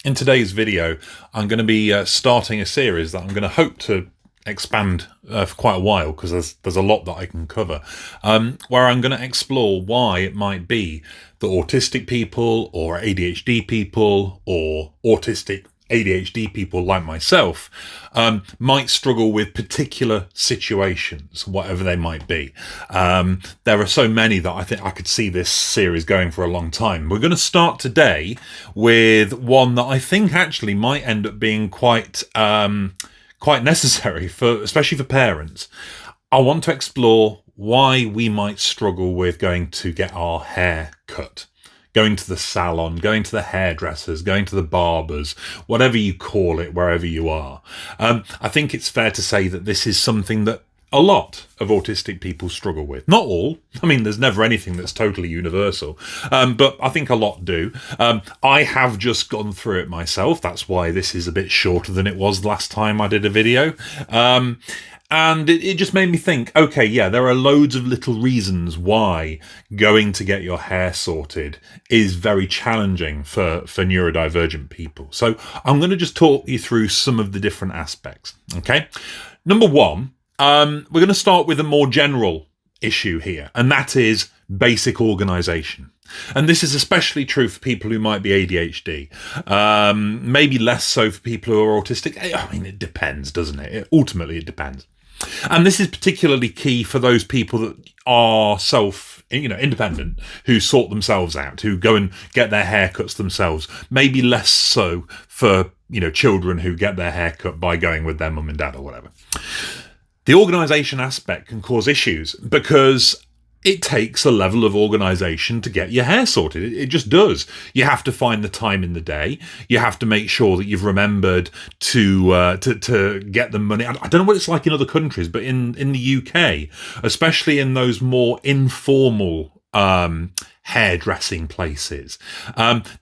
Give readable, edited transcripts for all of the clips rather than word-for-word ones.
In today's video, I'm going to be starting a series that I'm going to hope to expand for quite a while, because there's a lot that I can cover, where I'm going to explore why it might be that autistic people or ADHD people or autistic ADHD people like myself might struggle with particular situations, whatever they might be. There are so many that I think I could see this series going for a long time. We're going to start today with one that I think actually might end up being quite necessary for, especially for parents. I want to explore why we might struggle with going to get our hair cut, going to the salon, going to the hairdressers, going to the barbers, whatever you call it, wherever you are. I think it's fair to say that this is something that a lot of autistic people struggle with. Not all. I mean, there's never anything that's totally universal. But I think a lot do. I have just gone through it myself. That's why this is a bit shorter than it was last time I did a video. And it just made me think, okay, yeah, there are loads of little reasons why going to get your hair sorted is very challenging for neurodivergent people. So I'm going to just talk you through some of the different aspects, okay? Number one, we're going to start with a more general issue here, and that is basic organisation. And this is especially true for people who might be ADHD. Maybe less so for people who are autistic. I mean, it depends, doesn't it? Ultimately, it depends. And this is particularly key for those people that are independent, who sort themselves out, who go and get their haircuts themselves. Maybe less so for, children who get their hair cut by going with their mum and dad or whatever. The organisation aspect can cause issues because it takes a level of organisation to get your hair sorted. It just does. You have to find the time in the day. You have to make sure that you've remembered to get the money. I don't know what it's like in other countries, but in the UK, especially in those more informal hairdressing places,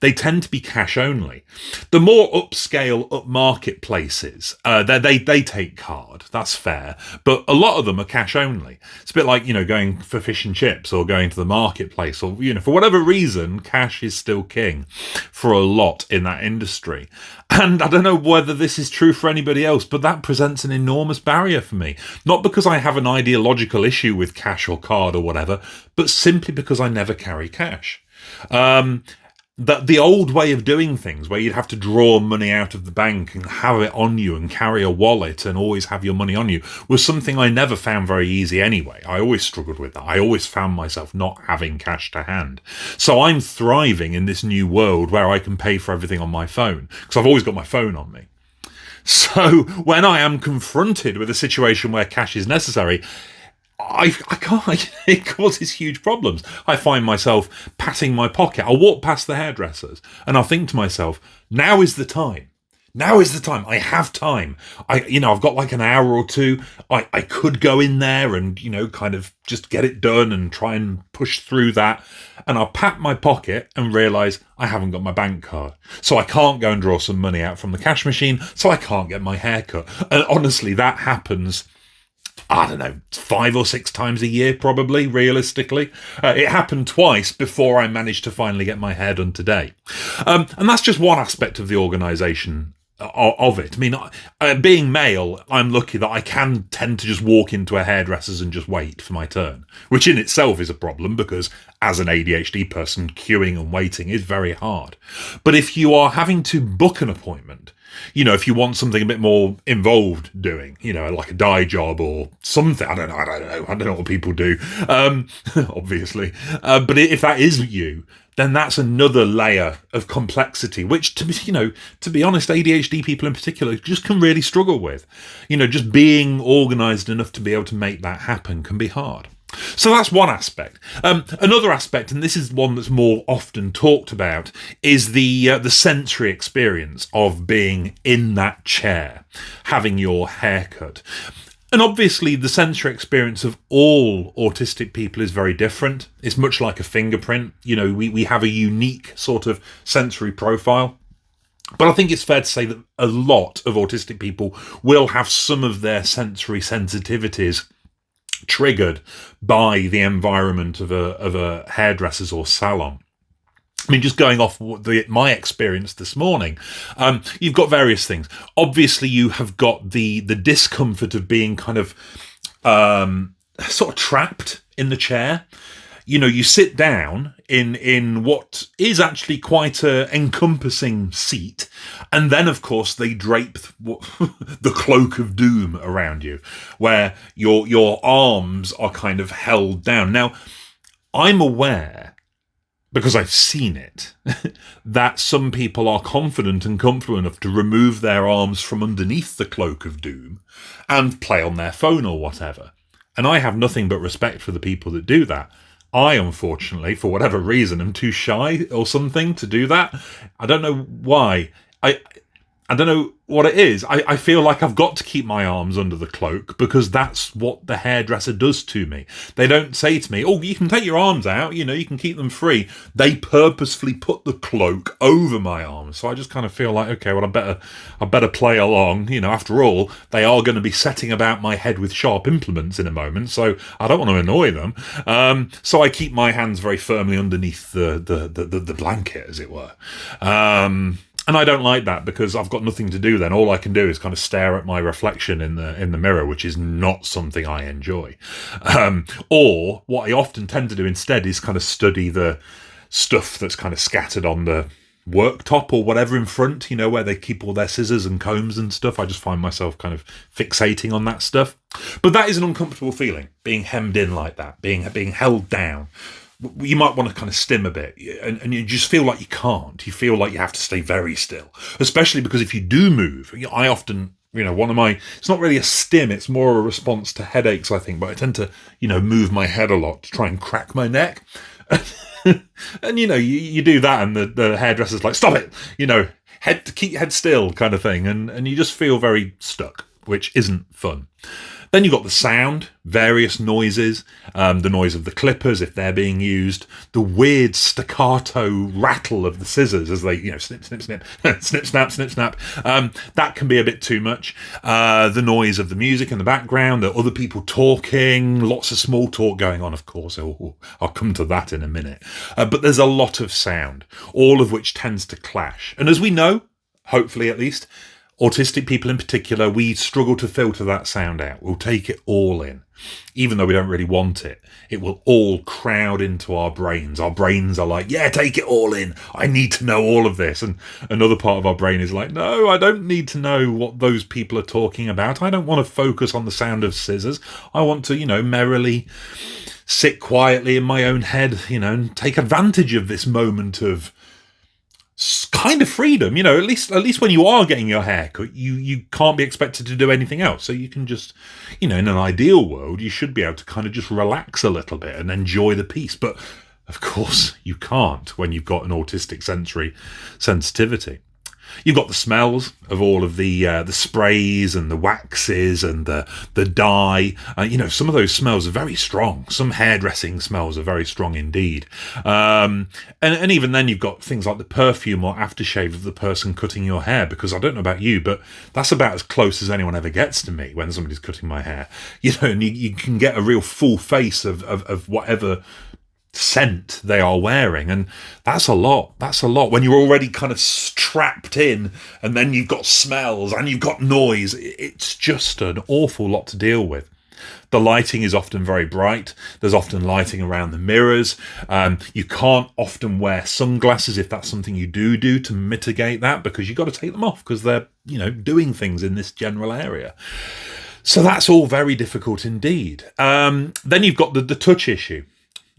they tend to be cash only. The more upscale, upmarket places, they take card. That's fair, but a lot of them are cash only. It's a bit like going for fish and chips or going to the marketplace, or for whatever reason, cash is still king for a lot in that industry. And I don't know whether this is true for anybody else, but that presents an enormous barrier for me. Not because I have an ideological issue with cash or card or whatever, but simply because I never carry cash. The old way of doing things, where you'd have to draw money out of the bank and have it on you and carry a wallet and always have your money on you, was something I never found very easy anyway. I always struggled with that. I always found myself not having cash to hand. So I'm thriving in this new world where I can pay for everything on my phone, because I've always got my phone on me. So when I am confronted with a situation where cash is necessary, I can't. It causes huge problems. I find myself patting my pocket. I'll walk past the hairdressers and I'll think to myself, now is the time. Now is the time. I have time. I've got like an hour or two. I could go in there and, kind of just get it done and try and push through that. And I'll pat my pocket and realise I haven't got my bank card. So I can't go and draw some money out from the cash machine. So I can't get my hair cut. And honestly, that happens, I don't know, 5 or 6 times a year, probably, realistically. It happened twice before I managed to finally get my hair done today. And that's just one aspect of the organisation of it. I mean, being male, I'm lucky that I can tend to just walk into a hairdresser's and just wait for my turn, which in itself is a problem because as an ADHD person, queuing and waiting is very hard. But if you are having to book an appointment, if you want something a bit more involved doing, like a dye job or something, I don't know what people do, obviously. But if that is you, then that's another layer of complexity, which, to be honest, ADHD people in particular just can really struggle with. Just being organised enough to be able to make that happen can be hard. So that's one aspect. Another aspect, and this is one that's more often talked about, is the sensory experience of being in that chair, having your hair cut. And obviously the sensory experience of all autistic people is very different. It's much like a fingerprint. We have a unique sort of sensory profile. But I think it's fair to say that a lot of autistic people will have some of their sensory sensitivities triggered by the environment of a hairdresser's or salon. I mean, just going off my experience this morning, you've got various things. Obviously, you have got the discomfort of being kind of sort of trapped in the chair. You know, you sit down in what is actually quite a encompassing seat, and then of course they drape the cloak of doom around you, where your arms are kind of held down. Now, I'm aware, because I've seen it, that some people are confident and comfortable enough to remove their arms from underneath the cloak of doom and play on their phone or whatever. And I have nothing but respect for the people that do that. I, unfortunately, for whatever reason, am too shy or something to do that. I don't know why. I don't know what it is. I feel like I've got to keep my arms under the cloak because that's what the hairdresser does to me. They don't say to me, oh, you can take your arms out, you know, you can keep them free. They purposefully put the cloak over my arms. So I just kind of feel like, okay, well, I better play along. You know, after all, they are going to be setting about my head with sharp implements in a moment, so I don't want to annoy them. So I keep my hands very firmly underneath the blanket, as it were. And I don't like that because I've got nothing to do then. All I can do is kind of stare at my reflection in the mirror, which is not something I enjoy. Or what I often tend to do instead is kind of study the stuff that's kind of scattered on the worktop or whatever in front, you know, where they keep all their scissors and combs and stuff. I just find myself kind of fixating on that stuff. But that is an uncomfortable feeling, being hemmed in like that, being held down. You might want to kind of stim a bit, and you just feel like you can't. You feel like you have to stay very still, especially because if you do move, I often, you know, it's not really a stim, it's more a response to headaches, I think, but I tend to, you know, move my head a lot to try and crack my neck. And, you know, you do that and the hairdresser's like, stop it, you know, keep your head still kind of thing. And you just feel very stuck, which isn't fun. Then you've got the sound, various noises, the noise of the clippers if they're being used, the weird staccato rattle of the scissors as they, you know, snip, snip, snip, snip, snap, snip, snap. That can be a bit too much. The noise of the music in the background, the other people talking, lots of small talk going on, of course. I'll come to that in a minute. But there's a lot of sound, all of which tends to clash. And as we know, hopefully at least, autistic people in particular, we struggle to filter that sound out. We'll take it all in. Even though we don't really want it, it will all crowd into our brains. Our brains are like, yeah, take it all in. I need to know all of this. And another part of our brain is like, no, I don't need to know what those people are talking about. I don't want to focus on the sound of scissors. I want to, you know, merrily sit quietly in my own head, you know, and take advantage of this moment of kind of freedom, you know, at least when you are getting your hair cut, you can't be expected to do anything else. So you can just, you know, in an ideal world, you should be able to kind of just relax a little bit and enjoy the piece. But of course you can't when you've got an autistic sensory sensitivity. You've got the smells of all of the sprays and the waxes and the dye. You know, some of those smells are very strong. Some hairdressing smells are very strong indeed. And even then you've got things like the perfume or aftershave of the person cutting your hair, because I don't know about you, but that's about as close as anyone ever gets to me when somebody's cutting my hair. You know, and you can get a real full face of whatever scent they are wearing, and that's a lot when you're already kind of strapped in, and then you've got smells and you've got noise. It's just an awful lot to deal with. The lighting is often very bright. There's often lighting around the mirrors. You can't often wear sunglasses if that's something you do to mitigate that, because you've got to take them off because they're, you know, doing things in this general area. So that's all very difficult indeed. Then you've got the touch issue.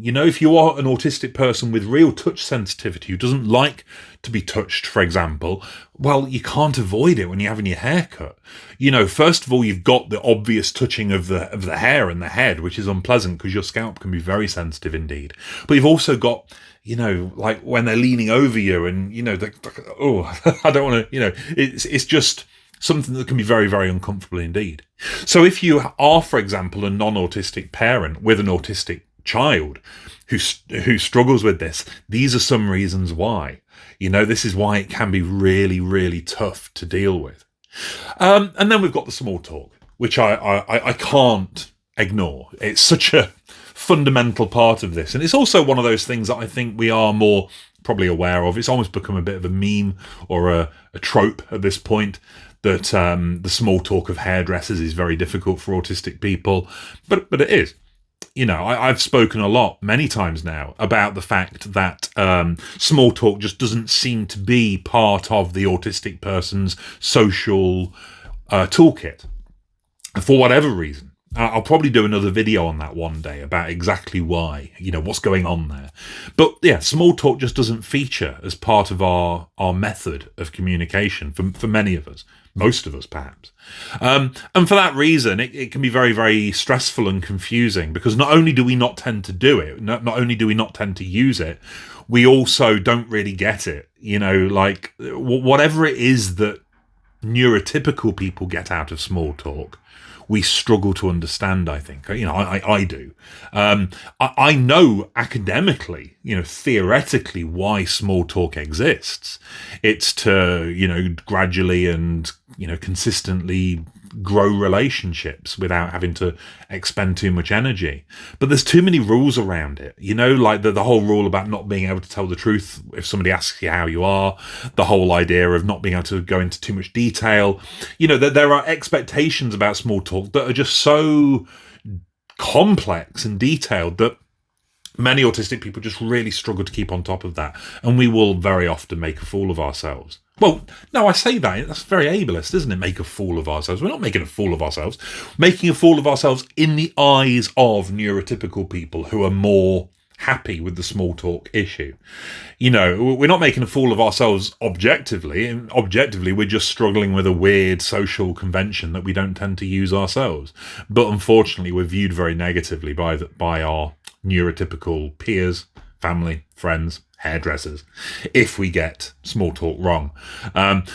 You know, if you are an autistic person with real touch sensitivity who doesn't like to be touched, for example, well, you can't avoid it when you're having your hair cut. You know, first of all, you've got the obvious touching of the hair and the head, which is unpleasant because your scalp can be very sensitive indeed. But you've also got, you know, like when they're leaning over you and, you know, I don't want to, you know, it's just something that can be very, very uncomfortable indeed. So if you are, for example, a non-autistic parent with an autistic child who struggles with this, these are some reasons why. You know, this is why it can be really, really tough to deal with. And then we've got the small talk, which I can't ignore. It's such a fundamental part of this. And it's also one of those things that I think we are more probably aware of. It's almost become a bit of a meme or a trope at this point that the small talk of hairdressers is very difficult for autistic people, but it is. I've spoken a lot, many times now, about the fact that small talk just doesn't seem to be part of the autistic person's social toolkit, for whatever reason. I'll probably do another video on that one day about exactly why, what's going on there. But yeah, small talk just doesn't feature as part of our method of communication for many of us, most of us perhaps. And for that reason, it can be very, very stressful and confusing, because not only do we not tend to do it, not only do we not tend to use it, we also don't really get it. Like whatever it is that neurotypical people get out of small talk, we struggle to understand, I think. I do. I know academically, theoretically, why small talk exists. It's to, gradually and, consistently grow relationships without having to expend too much energy. But there's too many rules around it, like the whole rule about not being able to tell the truth if somebody asks you how you are, the whole idea of not being able to go into too much detail. That there are expectations about small talk that are just so complex and detailed that many autistic people just really struggle to keep on top of that. And we will very often make a fool of ourselves. Well, no, I say that's very ableist, isn't it? Make a fool of ourselves. We're not making a fool of ourselves. Making a fool of ourselves in the eyes of neurotypical people who are more happy with the small talk issue. We're not making a fool of ourselves objectively. Objectively, we're just struggling with a weird social convention that we don't tend to use ourselves. But unfortunately, we're viewed very negatively by our neurotypical peers, family, friends, hairdressers, if we get small talk wrong.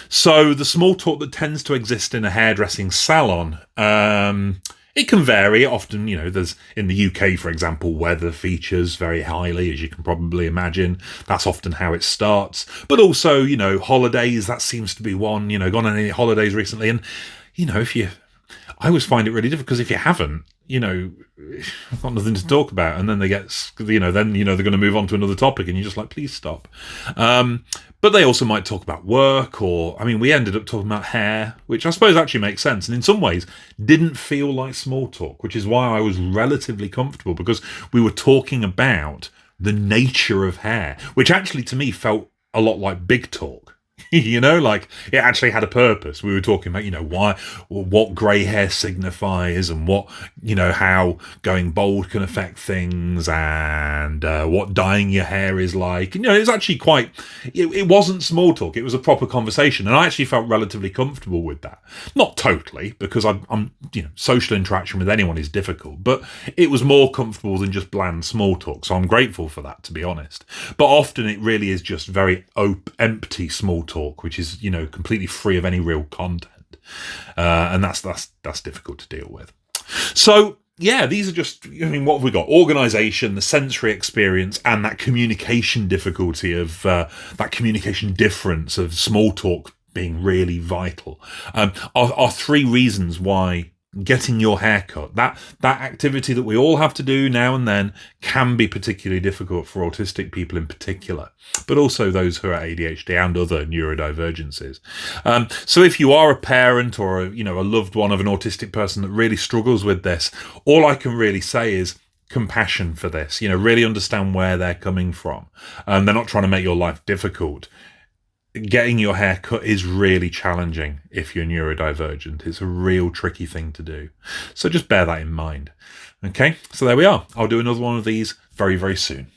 So the small talk that tends to exist in a hairdressing salon, it can vary. Often, there's, in the UK, for example, weather features very highly, as you can probably imagine. That's often how it starts. But also, holidays, that seems to be one, gone on any holidays recently. And, I always find it really difficult, because if you haven't, I've got nothing to talk about, and then they get, they're going to move on to another topic, and you're just like, please stop. But they also might talk about work, or, we ended up talking about hair, which I suppose actually makes sense, and in some ways didn't feel like small talk, which is why I was relatively comfortable, because we were talking about the nature of hair, which actually to me felt a lot like big talk. Like it actually had a purpose. We were talking about, what grey hair signifies, and what, how going bald can affect things, and what dyeing your hair is like. It was actually it wasn't small talk. It was a proper conversation. And I actually felt relatively comfortable with that. Not totally, because I'm social interaction with anyone is difficult, but it was more comfortable than just bland small talk. So I'm grateful for that, to be honest. But often it really is just very empty small talk, which is completely free of any real content, and that's difficult to deal with. So yeah, these are just, what have we got? Organisation, the sensory experience, and that communication difficulty of that communication difference of small talk being really vital, are three reasons why getting your hair cut, that activity that we all have to do now and then, can be particularly difficult for autistic people in particular, but also those who are ADHD and other neurodivergences. So if you are a parent or a loved one of an autistic person that really struggles with this, all I can really say is compassion for this. Really understand where they're coming from. They're not trying to make your life difficult. Getting your hair cut is really challenging if you're neurodivergent. It's a real tricky thing to do. So just bear that in mind. Okay, so there we are. I'll do another one of these very, very soon.